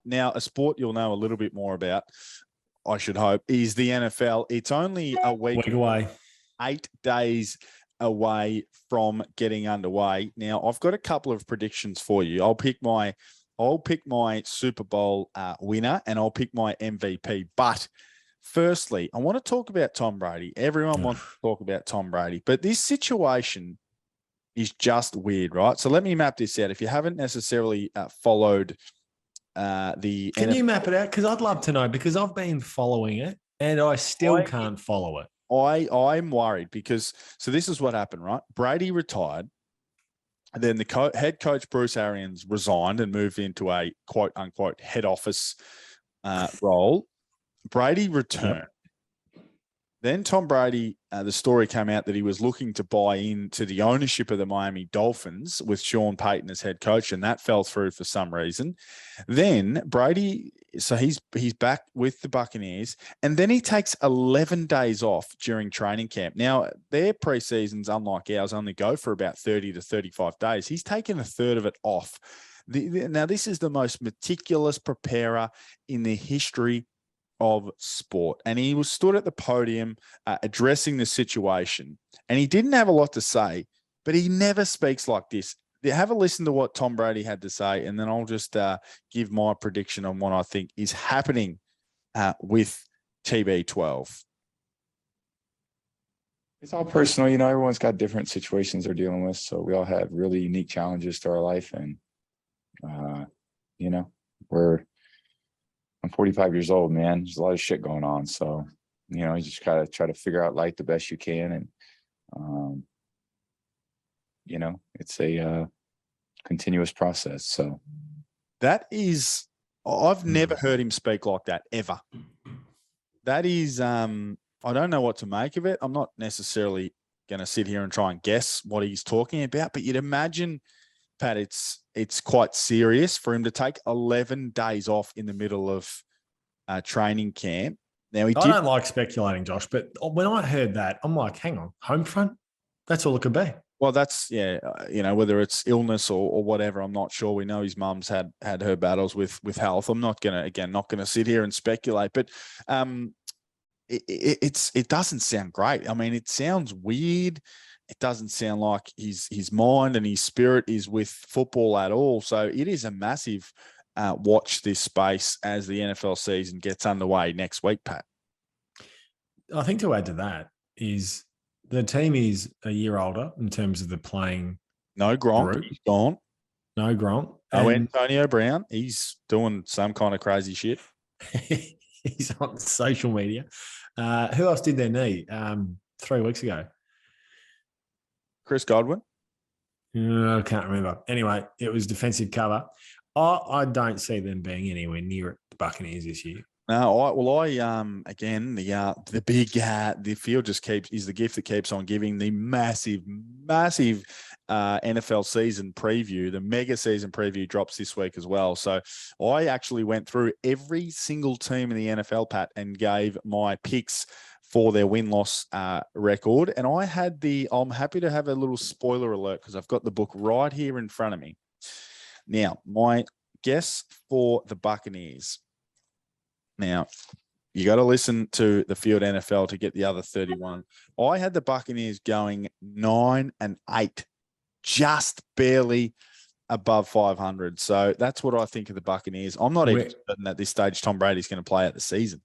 Now, a sport you'll know a little bit more about, I should hope, is the NFL. It's only a week away, 8 days away from getting underway. Now, I've got a couple of predictions for you. I'll pick my Super Bowl winner, and I'll pick my MVP. But firstly, I want to talk about Tom Brady. Everyone wants to talk about Tom Brady, but this situation is just weird, right? So let me map this out. If you haven't necessarily followed the Can NFL, you map it out? Because I'd love to know, because I've been following it and I still can't follow it. I'm worried because, so this is what happened, right? Brady retired. And then the head coach, Bruce Arians, resigned and moved into a quote unquote head office role. Brady returned. Yep. Then Tom Brady, the story came out that he was looking to buy into the ownership of the Miami Dolphins with Sean Payton as head coach, and that fell through for some reason. Then Brady, so he's back with the Buccaneers, and then he takes 11 days off during training camp. Now, their preseasons, unlike ours, only go for about 30 to 35 days. He's taken a third of it off. Now, this is the most meticulous preparer in the history of sport, and he was stood at the podium addressing the situation, and he didn't have a lot to say, but he never speaks like this. Have a listen to what Tom Brady had to say, and then I'll just give my prediction on what I think is happening with TB12. It's all personal. Everyone's got different situations they're dealing with, so we all have really unique challenges to our life, and I'm 45 years old, man. There's a lot of shit going on. So, you just gotta try to figure out life the best you can. And, it's a continuous process. So I've never heard him speak like that ever. That is, I don't know what to make of it. I'm not necessarily going to sit here and try and guess what he's talking about, but you'd imagine, Pat, it's quite serious for him to take 11 days off in the middle of training camp. Now, I don't like speculating, Josh, but when I heard that, I'm like, hang on, home front? That's all it could be. Well, that's, whether it's illness or whatever, I'm not sure. We know his mum's had her battles with health. I'm not going to sit here and speculate, but it doesn't sound great. I mean, it sounds weird. It doesn't sound like his mind and his spirit is with football at all. So it is a massive watch this space as the NFL season gets underway next week, Pat. I think to add to that is the team is a year older in terms of the playing. No Gronk, group. He's gone. No Gronk. No Antonio Brown. He's doing some kind of crazy shit. He's on social media. Who else did their knee 3 weeks ago? Chris Godwin? I can't remember. Anyway, it was defensive cover. I don't see them being anywhere near the Buccaneers this year. No, again, the field just is the gift that keeps on giving. The massive NFL season preview, the mega season preview drops this week as well. So I actually went through every single team in the NFL, Pat, and gave my picks for their win-loss record. And I'm happy to have a little spoiler alert because I've got the book right here in front of me. Now, my guess for the Buccaneers. Now, you got to listen to the Field NFL to get the other 31. I had the Buccaneers going 9-8, just barely above 500. So that's what I think of the Buccaneers. I'm not even certain at this stage Tom Brady's going to play out the season.